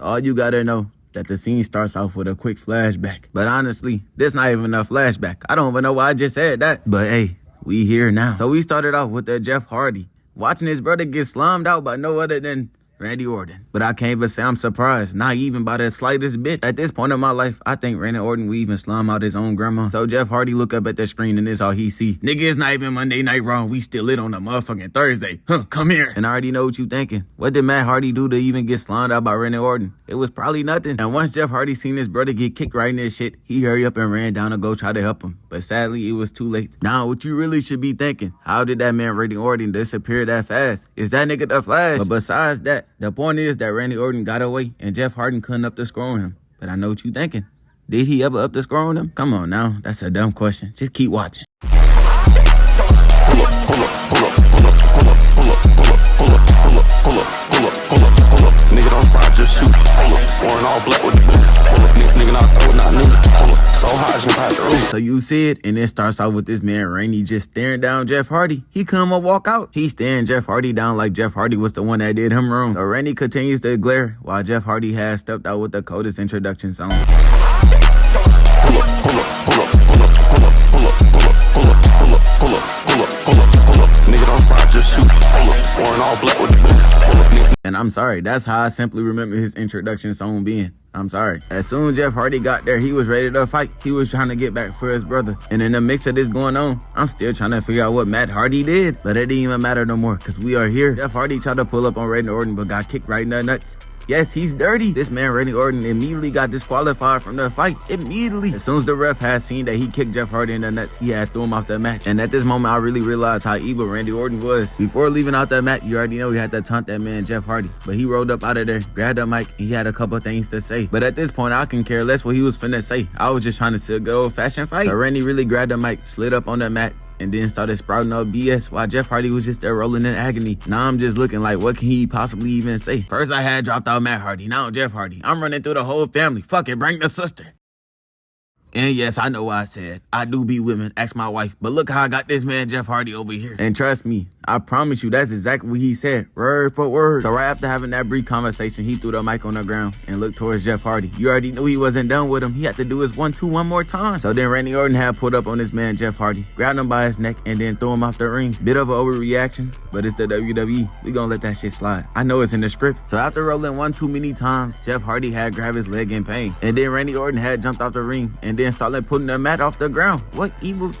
All you gotta know that the scene starts off with a quick flashback. But honestly, this not even a flashback. I don't even know why I just said that. But hey, we here now. So we started off with the Juff Hardy, watching his brother get slummed out by no other than Randy Orton. But I can't even say I'm surprised, not even by the slightest bit. At this point in my life, I think Randy Orton would even slum out his own grandma. So Juff Hardy look up at the screen and this all he see. Nigga, it's not even Monday Night Raw. We still lit on a motherfucking Thursday. Come here. And I already know what you thinking. What did Matt Hardy do to even get slummed out by Randy Orton? It was probably nothing. And once Juff Hardy seen his brother get kicked right in his shit, he hurried up and ran down to go try to help him. But sadly, it was too late. Now, what you really should be thinking, how did that man Randy Orton disappear that fast? Is that nigga the Flash? But besides that, the point is that Randy Orton got away and Juff Hardy couldn't up the score on him. But I know what you thinking. Did he ever up the score on him? Come on now, that's a dumb question. Just keep watching. Nigga don't stop, just shoot. Wearing all black with the boot. Nigga not throw, not nigga. So high, jump out the roof. So you see it, and it starts off with this man Randy just staring down Juff Hardy. He come and walk out. He's staring Juff Hardy down like Juff Hardy was the one that did him wrong. So Randy continues to glare while Juff Hardy has stepped out with the coldest introduction song. Nigga don't stop, just shoot. Wearing all black with the boot. And I'm sorry, that's how I simply remember his introduction song being. I'm sorry. As soon as Juff Hardy got there, he was ready to fight. He was trying to get back for his brother. And in the mix of this going on, I'm still trying to figure out what Matt Hardy did. But it didn't even matter no more, because we are here. Juff Hardy tried to pull up on Randy Orton, but got kicked right in the nuts. Yes, he's dirty. This man, Randy Orton, immediately got disqualified from the fight. Immediately. As soon as the ref had seen that he kicked Juff Hardy in the nuts, he had threw him off the match. And at this moment, I really realized how evil Randy Orton was. Before leaving out that mat, you already know he had to taunt that man, Juff Hardy. But he rolled up out of there, grabbed the mic, and he had a couple things to say. But at this point, I can care less what he was finna say. I was just trying to see a good old-fashioned fight. So Randy really grabbed the mic, slid up on the mat, and then started sprouting up BS while Juff Hardy was just there rolling in agony. Now I'm just looking like, what can he possibly even say? First I had dropped out Matt Hardy, now Juff Hardy. I'm running through the whole family. Fuck it, bring the sister. And yes, I know what I said. I do be women, ask my wife. But look how I got this man Juff Hardy over here. And trust me, I promise you that's exactly what he said, word for word. So right after having that brief conversation, he threw the mic on the ground and looked towards Juff Hardy. You already knew he wasn't done with him. He had to do his 1-2 one more time. So then Randy Orton had pulled up on this man Juff Hardy, grabbed him by his neck, and then threw him off the ring. Bit of an overreaction, but it's the WWE. We gonna let that shit slide. I know it's in the script. So after rolling 1 too many times, Juff Hardy had grabbed his leg in pain. And then Randy Orton had jumped off the ring and then started putting the mat off the ground. What evil?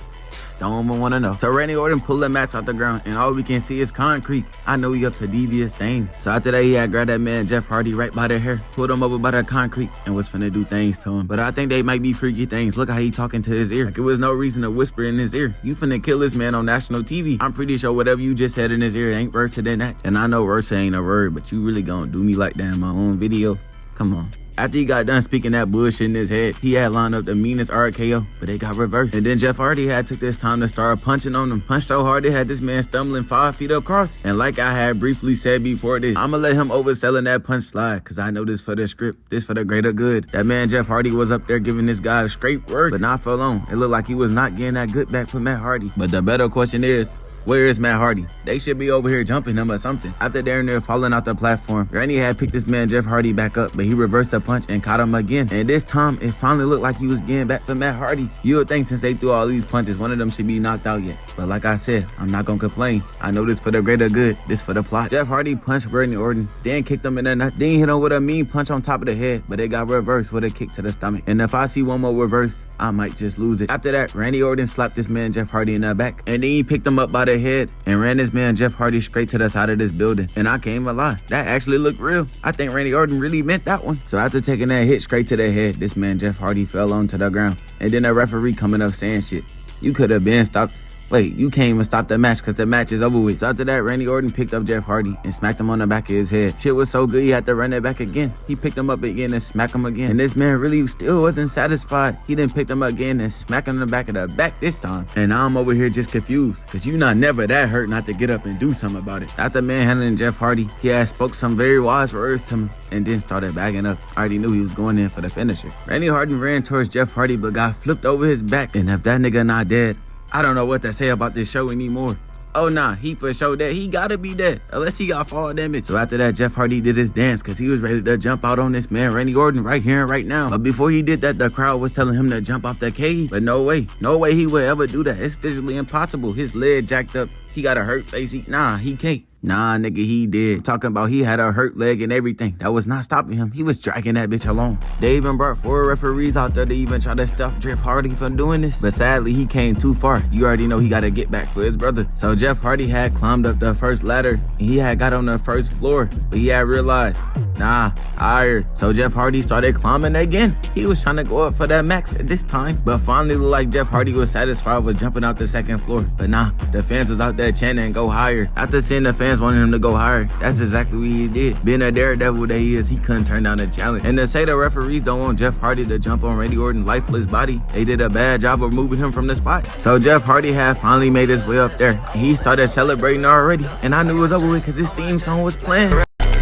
Don't even want to know. So Randy Orton pulled the mats off the ground and all we can see is concrete. I know he up to devious things. So after that, he had grabbed that man Juff Hardy right by the hair, pulled him over by the concrete and was finna do things to him. But I think they might be freaky things. Look how he talking to his ear. Like it was no reason to whisper in his ear. You finna kill this man on national TV. I'm pretty sure whatever you just said in his ear ain't worse than that. And I know worse ain't a word, but you really gonna do me like that in my own video? Come on. After he got done speaking that bullshit in his head, he had lined up the meanest RKO, but they got reversed. And then Juff Hardy had took this time to start punching on him. Punched so hard they had this man stumbling 5 feet across. And like I had briefly said before this, I'ma let him overselling that punch slide, cause I know this for the script, this for the greater good. That man Juff Hardy was up there giving this guy a straight word, but not for long. It looked like he was not getting that good back from Matt Hardy. But the better question is, where is Matt Hardy? They should be over here jumping him or something. After they're near falling off the platform, Randy had picked this man Juff Hardy back up, but he reversed the punch and caught him again. And this time, it finally looked like he was getting back for Matt Hardy. You would think since they threw all these punches, one of them should be knocked out yet. But like I said, I'm not gonna complain. I know this for the greater good, this for the plot. Juff Hardy punched Randy Orton, then kicked him in the nuts, then hit him with a mean punch on top of the head, but it got reversed with a kick to the stomach. And if I see one more reverse, I might just lose it. After that, Randy Orton slapped this man Juff Hardy in the back, and then he picked him up by the head and ran this man Juff Hardy straight to the side of this building. And I can't even lie, that actually looked real. I think Randy Orton really meant that one. So after taking that hit straight to the head, this man Juff Hardy fell onto the ground. And then the referee coming up saying shit. You could have been stopped. Wait, you can't even stop the match because the match is over with. So after that, Randy Orton picked up Juff Hardy and smacked him on the back of his head. Shit was so good, he had to run it back again. He picked him up again and smacked him again. And this man really still wasn't satisfied. He didn't pick him up again and smack him in the back of the back this time. And now I'm over here just confused because you not never that hurt not to get up and do something about it. After manhandling Juff Hardy, he had spoke some very wise words to him and then started backing up. I already knew he was going in for the finisher. Randy Orton ran towards Juff Hardy but got flipped over his back. And if that nigga not dead, I don't know what to say about this show anymore. Oh nah, he for sure dead. He gotta be dead, unless he got fall damage. So after that, Juff Hardy did his dance, cause he was ready to jump out on this man, Randy Orton, right here and right now. But before he did that, the crowd was telling him to jump off the cage. But no way he would ever do that. It's physically impossible. His leg jacked up. He got a hurt face. Nah, he can't. Nah, nigga, he did. Talking about he had a hurt leg and everything. That was not stopping him. He was dragging that bitch along. They even brought 4 referees out there to even try to stop Juff Hardy from doing this. But sadly, he came too far. You already know he got to get back for his brother. So Juff Hardy had climbed up the first ladder and he had got on the first floor. But he had realized, nah, higher. So Juff Hardy started climbing again. He was trying to go up for that max at this time. But finally, looked like Juff Hardy was satisfied with jumping out the second floor. But nah, the fans was out there chanting, go higher. After seeing the fans wanting him to go higher, that's exactly what he did. Being a daredevil that he is, he couldn't turn down the challenge. And to say the referees don't want Juff Hardy to jump on Randy Orton's lifeless body, they did a bad job of moving him from the spot. So Juff Hardy had finally made his way up there. And he started celebrating already. And I knew it was over with because his theme song was playing.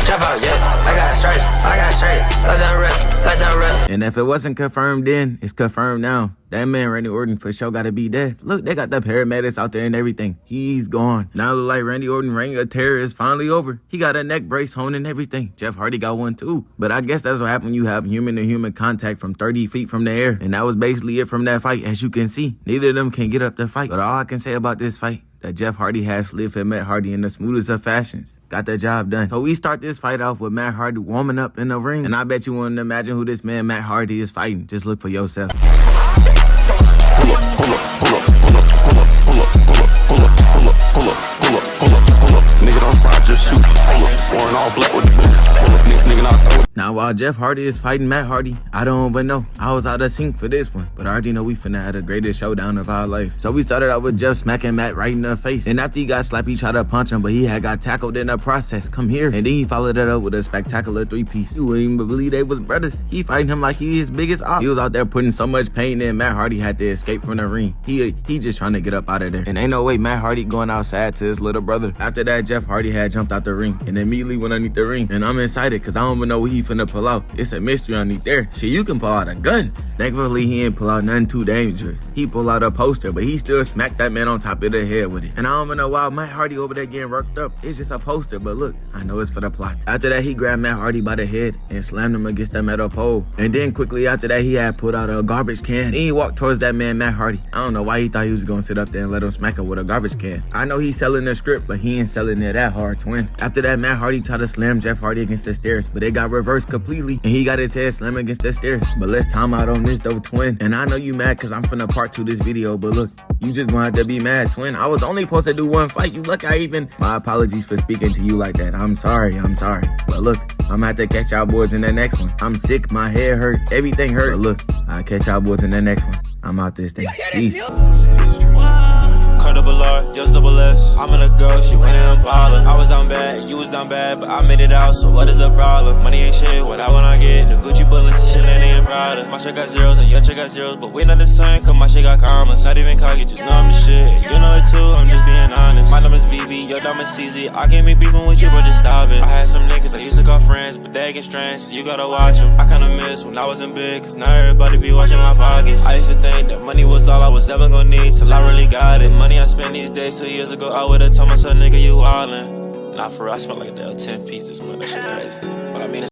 Jump out, yeah. I got straight. Let that rip. And if it wasn't confirmed then, it's confirmed now. That man Randy Orton for sure gotta be dead. Look, they got the paramedics out there and everything. He's gone. Now look like Randy Orton reign of terror is finally over. He got a neck brace on and everything. Juff Hardy got one too. But I guess that's what happened when you have human to human contact from 30 feet from the air. And that was basically it from that fight. As you can see, neither of them can get up the fight. But all I can say about this fight, that Juff Hardy has lived and Matt Hardy in the smoothest of fashions. Got the job done. So we start this fight off with Matt Hardy warming up in the ring. And I bet you wouldn't imagine who this man Matt Hardy is fighting. Just look for yourself. Nigga don't stop, just shoot. Wearing all black with the book. Nigga not throw. Now while Juff Hardy is fighting Matt Hardy, I don't even know. I was out of sync for this one, but I already know we finna have the greatest showdown of our life. So we started out with Juff smacking Matt right in the face. And after he got slapped, he tried to punch him, but he had got tackled in the process. Come here. And then he followed that up with a spectacular 3-piece. You wouldn't even believe they was brothers. He fighting him like he his biggest op. He was out there putting so much pain in, Matt Hardy had to escape from the ring. He just trying to get up out of there. And ain't no way Matt Hardy going outside to his little brother. After that, Juff Hardy had jumped out the ring and immediately went underneath the ring. And I'm excited because I don't even know what he finna pull out. It's a mystery underneath there. Shit, you can pull out a gun. Thankfully, he didn't pull out nothing too dangerous. He pulled out a poster, but he still smacked that man on top of the head with it. And I don't even know why Matt Hardy over there getting worked up. It's just a poster, but look, I know it's for the plot. After that, he grabbed Matt Hardy by the head and slammed him against the metal pole. And then quickly after that, he had pulled out a garbage can. And he walked towards that man, Matt Hardy. I don't know why he thought he was gonna sit up there and let him smack him with a garbage can. I know he's selling the script, but he ain't selling it that hard, twin. After that, Matt Hardy tried to slam Juff Hardy against the stairs, but it got reversed completely, and he got his head slammed against the stairs. But let's time out on this though, twin. And I know you mad because I'm finna part 2 this video, but look, you just gonna have to be mad, twin. I was only supposed to do one fight. You lucky I even... My apologies for speaking to you like that. I'm sorry. But look, I'm gonna have to catch y'all boys in the next one. I'm sick, my head hurt, everything hurt. But look, I'll catch y'all boys in the next one. I'm out this thing. Peace. Cut up a lot, yours double S. I'm in a ghost, you in an Impala. I was down bad, you was down bad, but I made it out, so what is the problem? Money ain't shit, what I wanna get. The Gucci bullets and shit, and Prada. My shit got zeros and your shit got zeros, but we not the same, cause my shit got commas. Not even cocky, just know I'm the shit. You know it too, I'm just being honest. My name is VV, your name is CZ. I can't be beefing with you, but just stop it. I had some niggas I used to call friends, but they get strange, so you gotta watch them. I kinda miss when I wasn't big, cause now everybody be watching my pockets. I used to think that money was all I was ever gonna need, till I really got it. Money I spend these days, 2 years ago, I would've told myself, nigga, you wildin'. Nah, for real, I spent like a damn 10 pieces, man, that shit crazy. But I mean,